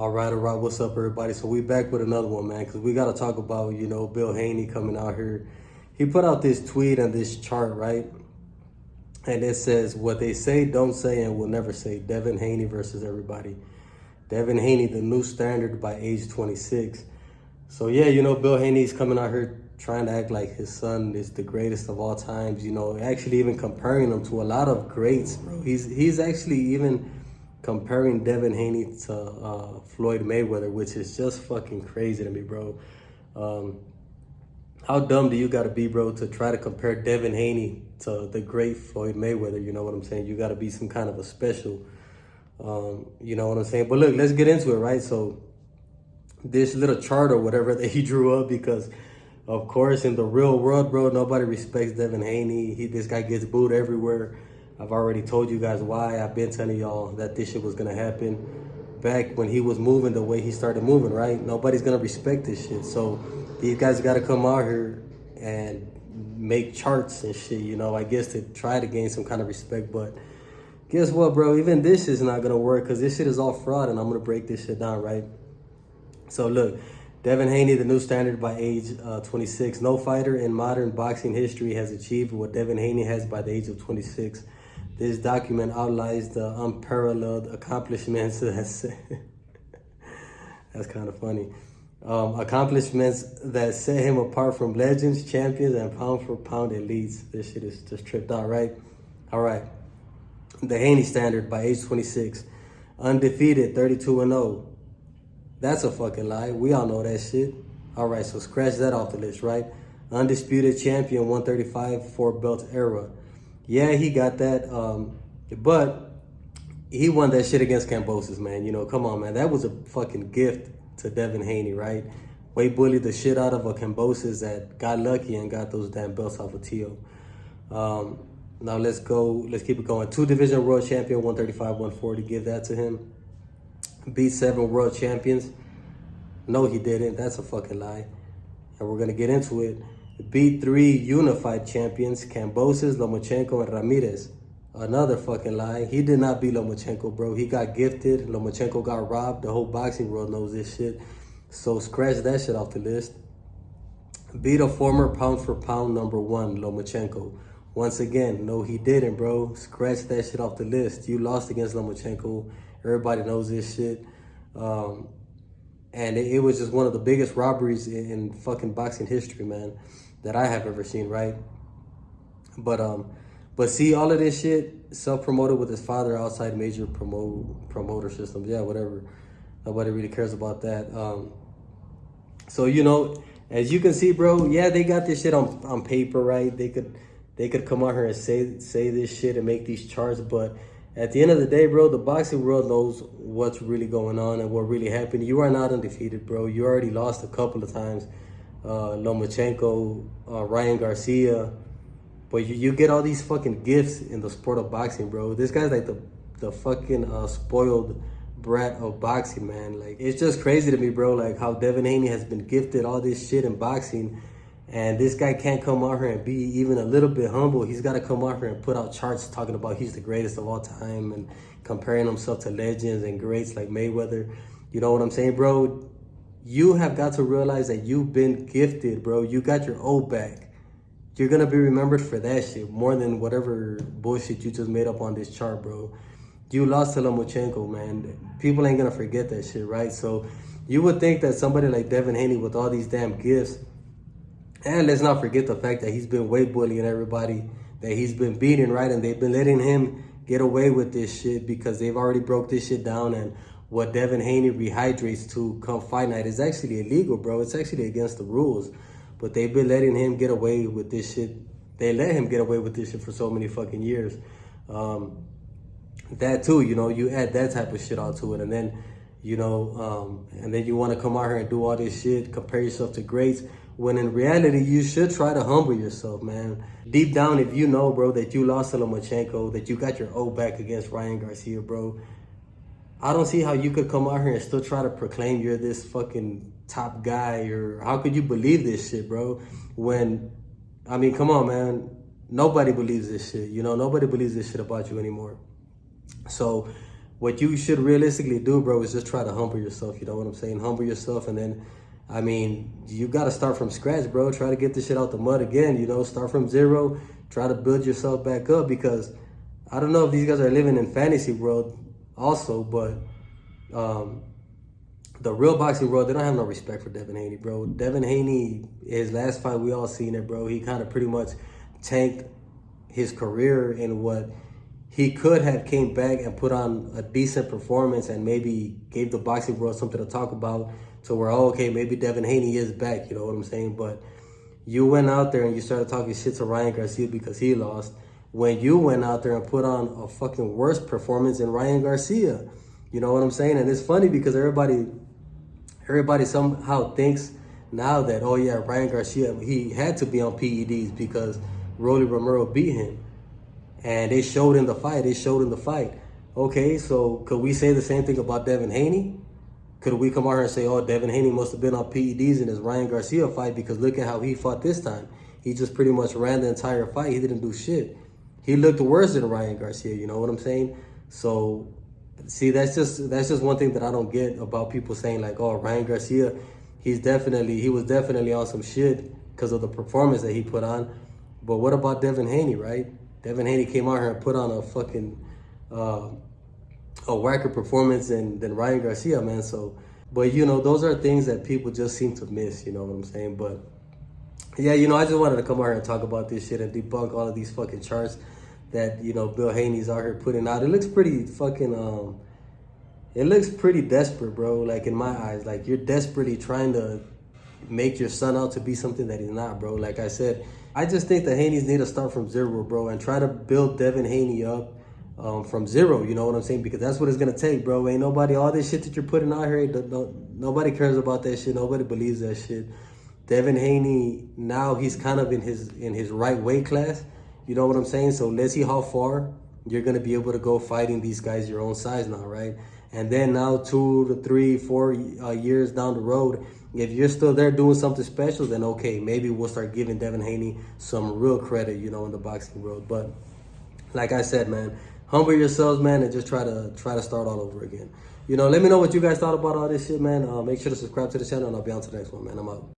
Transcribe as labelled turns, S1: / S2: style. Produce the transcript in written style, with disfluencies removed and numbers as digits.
S1: All right, what's up, everybody? So we back with another one, man, because we got to talk about, Bill Haney coming out here. He put out this tweet and this chart, right? And it says, what they say, don't say, and will never say. Devin Haney versus everybody. Devin Haney, the new standard by age 26. So, yeah, Bill Haney's coming out here trying to act like his son is the greatest of all times, actually even comparing him to a lot of greats, bro. He's actually even comparing Devin Haney to Floyd Mayweather, which is just fucking crazy to me, bro. How dumb do you got to be, bro, to try to compare Devin Haney to the great Floyd Mayweather? You know what I'm saying? You got to be some kind of a special, you know what I'm saying? But look, let's get into it, right? So this little chart or whatever that he drew up, because of course in the real world, bro, nobody respects Devin Haney. This guy gets booed everywhere. I've already told you guys why. I've been telling y'all that this shit was gonna happen back when he was moving the way he started moving, right? Nobody's gonna respect this shit. So these guys gotta come out here and make charts and shit, I guess to try to gain some kind of respect. But guess what, bro? Even this is not gonna work, because this shit is all fraud, and I'm gonna break this shit down, right? So look, Devin Haney, the new standard by age 26. No fighter in modern boxing history has achieved what Devin Haney has by the age of 26. This document outlines the unparalleled accomplishments. That's kind of funny. Accomplishments that set him apart from legends, champions, and pound-for-pound elites. This shit is just tripped out, right? All right. The Haney standard by age 26. Undefeated, 32-0. That's a fucking lie. We all know that shit. All right, so scratch that off the list, right? Undisputed champion, 135, 4-belt era. Yeah, he got that, but he won that shit against Cambosis, man. Come on, man. That was a fucking gift to Devin Haney, right? Way bullied the shit out of a Cambosis that got lucky and got those damn belts off of Tio. Now let's keep it going. 2-division world champion, 135, 140. Give that to him. Beat 7 world champions. No, he didn't. That's a fucking lie. And we're going to get into it. Beat 3 unified champions, Cambosis, Lomachenko, and Ramirez. Another fucking lie. He did not beat Lomachenko, bro. He got gifted. Lomachenko got robbed. The whole boxing world knows this shit. So scratch that shit off the list. Beat a former pound-for-pound #1, Lomachenko. Once again, no, he didn't, bro. Scratch that shit off the list. You lost against Lomachenko. Everybody knows this shit. And it was just one of the biggest robberies in fucking boxing history, man, that I have ever seen, right? But see, all of this shit, self-promoted with his father outside major promoter systems. Yeah, whatever. Nobody really cares about that. So, as you can see, bro, yeah, they got this shit on paper, right? They could come out here and say this shit and make these charts, but at the end of the day, bro, the boxing world knows what's really going on and what really happened. You are not undefeated, bro. You already lost a couple of times. Lomachenko, Ryan Garcia. But you get all these fucking gifts in the sport of boxing, bro. This guy's like the fucking spoiled brat of boxing, man. Like, it's just crazy to me, bro, like how Devin Haney has been gifted all this shit in boxing. And this guy can't come out here and be even a little bit humble. He's got to come out here and put out charts talking about he's the greatest of all time and comparing himself to legends and greats like Mayweather. You know what I'm saying, bro? You have got to realize that you've been gifted, bro. You got your O back. You're going to be remembered for that shit more than whatever bullshit you just made up on this chart, bro. You lost to Lomachenko, man. People ain't going to forget that shit, right? So you would think that somebody like Devin Haney with all these damn gifts, and let's not forget the fact that he's been weight bullying everybody, that he's been beating, right? And they've been letting him get away with this shit because they've already broke this shit down. And what Devin Haney rehydrates to come fight night is actually illegal, bro. It's actually against the rules. But they've been letting him get away with this shit. They let him get away with this shit for so many fucking years. That too, you add that type of shit onto it. And then, and then you want to come out here and do all this shit, compare yourself to greats, when in reality, you should try to humble yourself, man. Deep down, if you know, bro, that you lost to Lomachenko, that you got your O back against Ryan Garcia, bro, I don't see how you could come out here and still try to proclaim you're this fucking top guy, or how could you believe this shit, bro? When, I mean, come on, man. Nobody believes this shit, Nobody believes this shit about you anymore. So what you should realistically do, bro, is just try to humble yourself. You know what I'm saying? Humble yourself, and then, I mean, you got to start from scratch, bro. Try to get this shit out the mud again, you know, start from zero, try to build yourself back up, because I don't know if these guys are living in fantasy world also, but the real boxing world, they don't have no respect for Devin Haney, bro. Devin Haney, his last fight, we all seen it, bro. He kind of pretty much tanked his career in what he could have came back and put on a decent performance and maybe gave the boxing world something to talk about, to where, oh, okay, maybe Devin Haney is back, you know what I'm saying? But you went out there and you started talking shit to Ryan Garcia because he lost, when you went out there and put on a fucking worse performance than Ryan Garcia. You know what I'm saying? And it's funny because everybody somehow thinks now that, oh yeah, Ryan Garcia, he had to be on PEDs because Rolly Romero beat him. And they showed in the fight. Okay, so could we say the same thing about Devin Haney? Could we come out here and say, oh, Devin Haney must have been on PEDs in his Ryan Garcia fight because look at how he fought this time. He just pretty much ran the entire fight. He didn't do shit. He looked worse than Ryan Garcia, you know what I'm saying? So, see, that's just one thing that I don't get about people saying like, oh, Ryan Garcia, he was definitely on some shit because of the performance that he put on. But what about Devin Haney, right? Devin Haney came out here and put on a fucking a whacker performance than Ryan Garcia, man. So, but you know, those are things that people just seem to miss, you know what I'm saying? But yeah, you know, I just wanted to come out here and talk about this shit and debunk all of these fucking charts that, you know, Bill Haney's out here putting out. It looks pretty fucking, it looks pretty desperate, bro. Like, in my eyes, like, you're desperately trying to make your son out to be something that he's not, bro. Like I said, I just think the Haneys need to start from zero, bro, and try to build Devin Haney up from zero, you know what I'm saying? Because that's what it's going to take, bro. Ain't nobody, all this shit that you're putting out here, nobody cares about that shit. Nobody believes that shit. Devin Haney, now he's kind of in his right weight class. You know what I'm saying? So let's see how far you're going to be able to go fighting these guys your own size now, right? And then now 2 to 3, 4 years down the road, if you're still there doing something special, then okay, maybe we'll start giving Devin Haney some real credit, you know, in the boxing world. But like I said, man, humble yourselves, man, and just try to start all over again. You know, let me know what you guys thought about all this shit, man. Make sure to subscribe to the channel, and I'll be on to the next one, man. I'm out.